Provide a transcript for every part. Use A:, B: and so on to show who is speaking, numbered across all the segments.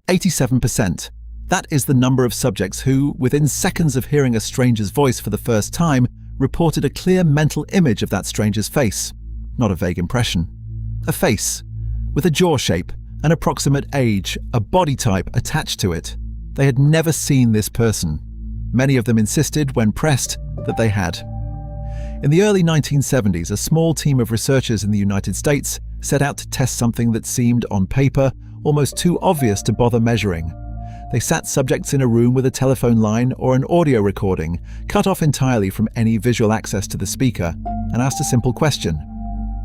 A: 87%. That is the number of subjects who, within seconds of hearing a stranger's voice for the first time, reported a clear mental image of that stranger's face. Not a vague impression. A face, with a jaw shape, an approximate age, a body type attached to it. They had never seen this person. Many of them insisted, when pressed, that they had. In the early 1970s, a small team of researchers in the United States set out to test something that seemed, on paper, almost too obvious to bother measuring. They sat subjects in a room with a telephone line or an audio recording, cut off entirely from any visual access to the speaker, and asked a simple question.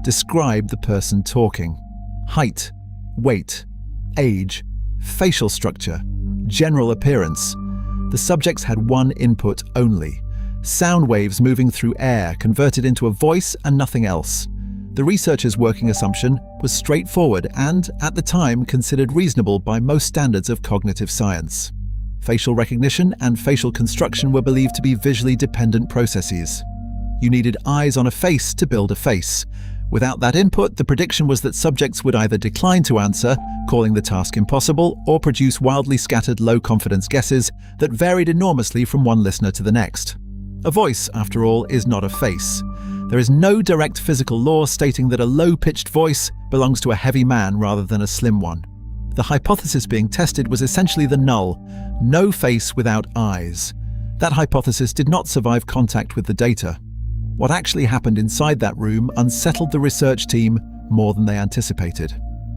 A: Describe the person talking. Height, weight, age, facial structure, general appearance. The subjects had one input only. Sound waves moving through air converted into a voice and nothing else. The researchers' working assumption was straightforward and, at the time, considered reasonable by most standards of cognitive science. Facial recognition and facial construction were believed to be visually dependent processes. You needed eyes on a face to build a face. Without that input, the prediction was that subjects would either decline to answer, calling the task impossible, or produce wildly scattered low-confidence guesses that varied enormously from one listener to the next. A voice, after all, is not a face. There is no direct physical law stating that a low-pitched voice belongs to a heavy man rather than a slim one. The hypothesis being tested was essentially the null, no face without eyes. That hypothesis did not survive contact with the data. What actually happened inside that room unsettled the research team more than they anticipated.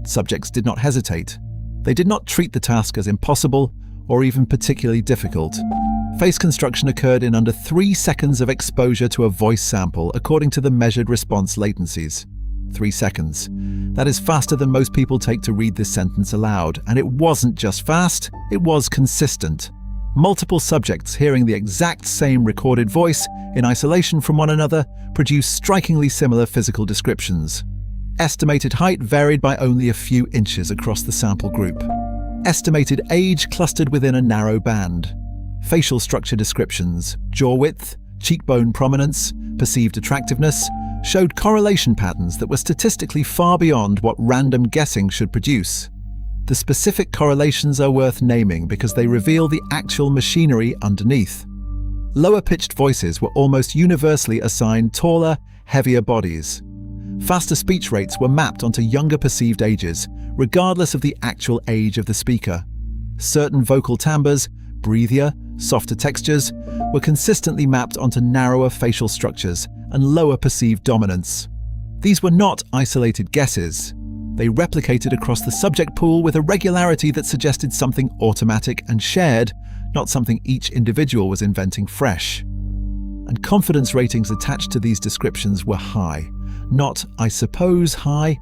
A: Subjects did not hesitate. They did not treat the task as impossible or even particularly difficult. Face construction occurred in under 3 seconds of exposure to a voice sample, according to the measured response latencies. 3 seconds. That is faster than most people take to read this sentence aloud, and it wasn't just fast, it was consistent. Multiple subjects hearing the exact same recorded voice in isolation from one another produced strikingly similar physical descriptions. Estimated height varied by only a few inches across the sample group. Estimated age clustered within a narrow band. Facial structure descriptions, jaw width, cheekbone prominence, perceived attractiveness, showed correlation patterns that were statistically far beyond what random guessing should produce. The specific correlations are worth naming because they reveal the actual machinery underneath. Lower-pitched voices were almost universally assigned taller, heavier bodies. Faster speech rates were mapped onto younger perceived ages, regardless of the actual age of the speaker. Certain vocal timbres, breathier, softer textures, were consistently mapped onto narrower facial structures and lower perceived dominance. These were not isolated guesses. They replicated across the subject pool with a regularity that suggested something automatic and shared, not something each individual was inventing fresh. And confidence ratings attached to these descriptions were high. Not, I suppose, high.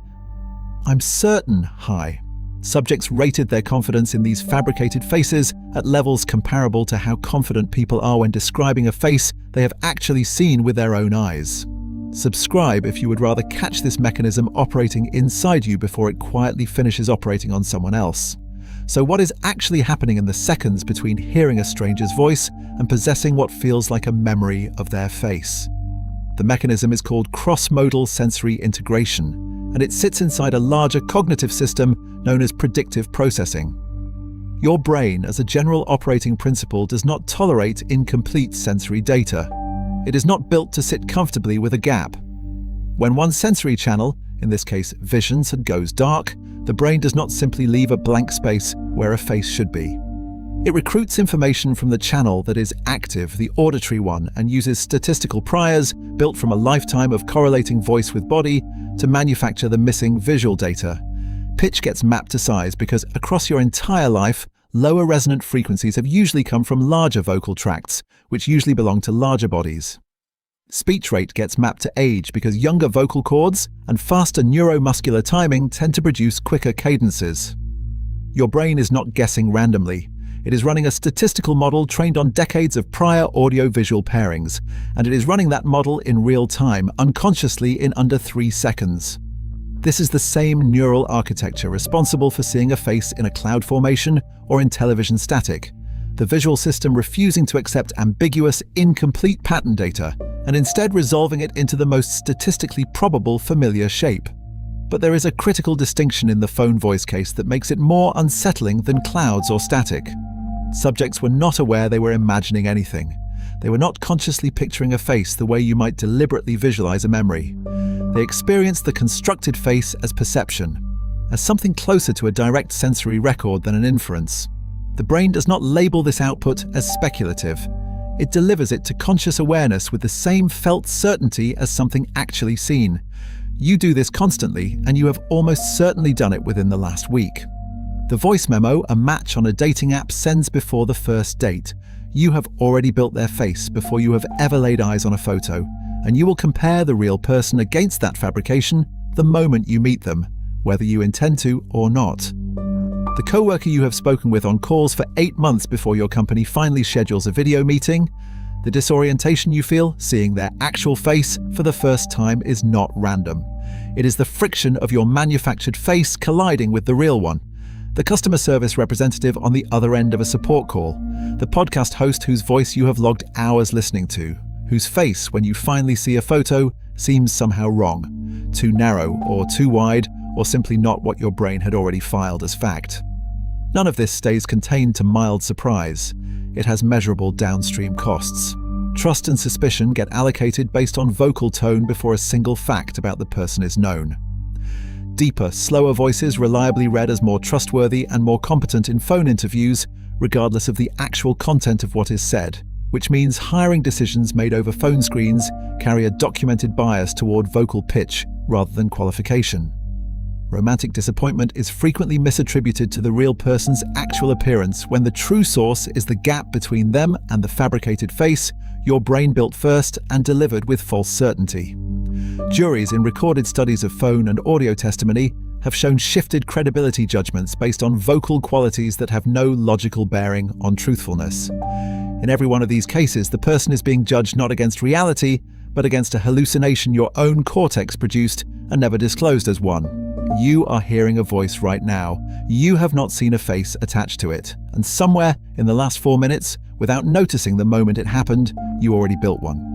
A: I'm certain high. Subjects rated their confidence in these fabricated faces at levels comparable to how confident people are when describing a face they have actually seen with their own eyes. Subscribe if you would rather catch this mechanism operating inside you before it quietly finishes operating on someone else. So what is actually happening in the seconds between hearing a stranger's voice and possessing what feels like a memory of their face? The mechanism is called cross-modal sensory integration, and it sits inside a larger cognitive system known as predictive processing. Your brain, as a general operating principle, does not tolerate incomplete sensory data. It is not built to sit comfortably with a gap. When one sensory channel, in this case vision, goes dark, the brain does not simply leave a blank space where a face should be. It recruits information from the channel that is active, the auditory one, and uses statistical priors built from a lifetime of correlating voice with body to manufacture the missing visual data. Pitch gets mapped to size because across your entire life, lower resonant frequencies have usually come from larger vocal tracts, which usually belong to larger bodies. Speech rate gets mapped to age because younger vocal cords and faster neuromuscular timing tend to produce quicker cadences. Your brain is not guessing randomly. It is running a statistical model trained on decades of prior audio-visual pairings, and it is running that model in real time, unconsciously in under 3 seconds. This is the same neural architecture responsible for seeing a face in a cloud formation or in television static, the visual system refusing to accept ambiguous, incomplete pattern data and instead resolving it into the most statistically probable familiar shape. But there is a critical distinction in the phone voice case that makes it more unsettling than clouds or static. Subjects were not aware they were imagining anything. They were not consciously picturing a face the way you might deliberately visualize a memory. They experienced the constructed face as perception, as something closer to a direct sensory record than an inference. The brain does not label this output as speculative. It delivers it to conscious awareness with the same felt certainty as something actually seen. You do this constantly, and you have almost certainly done it within the last week. The voice memo a match on a dating app sends before the first date. You have already built their face before you have ever laid eyes on a photo, and you will compare the real person against that fabrication the moment you meet them, whether you intend to or not. The coworker you have spoken with on calls for 8 months before your company finally schedules a video meeting, the disorientation you feel seeing their actual face for the first time is not random. It is the friction of your manufactured face colliding with the real one. The customer service representative on the other end of a support call, the podcast host whose voice you have logged hours listening to, whose face, when you finally see a photo, seems somehow wrong, too narrow or too wide, or simply not what your brain had already filed as fact. None of this stays contained to mild surprise. It has measurable downstream costs. Trust and suspicion get allocated based on vocal tone before a single fact about the person is known. Deeper, slower voices reliably read as more trustworthy and more competent in phone interviews, regardless of the actual content of what is said, which means hiring decisions made over phone screens carry a documented bias toward vocal pitch rather than qualification. Romantic disappointment is frequently misattributed to the real person's actual appearance when the true source is the gap between them and the fabricated face your brain built first and delivered with false certainty. Juries in recorded studies of phone and audio testimony have shown shifted credibility judgments based on vocal qualities that have no logical bearing on truthfulness. In every one of these cases, the person is being judged not against reality, but against a hallucination your own cortex produced and never disclosed as one. You are hearing a voice right now. You have not seen a face attached to it. And somewhere in the last 4 minutes, without noticing the moment it happened, you already built one.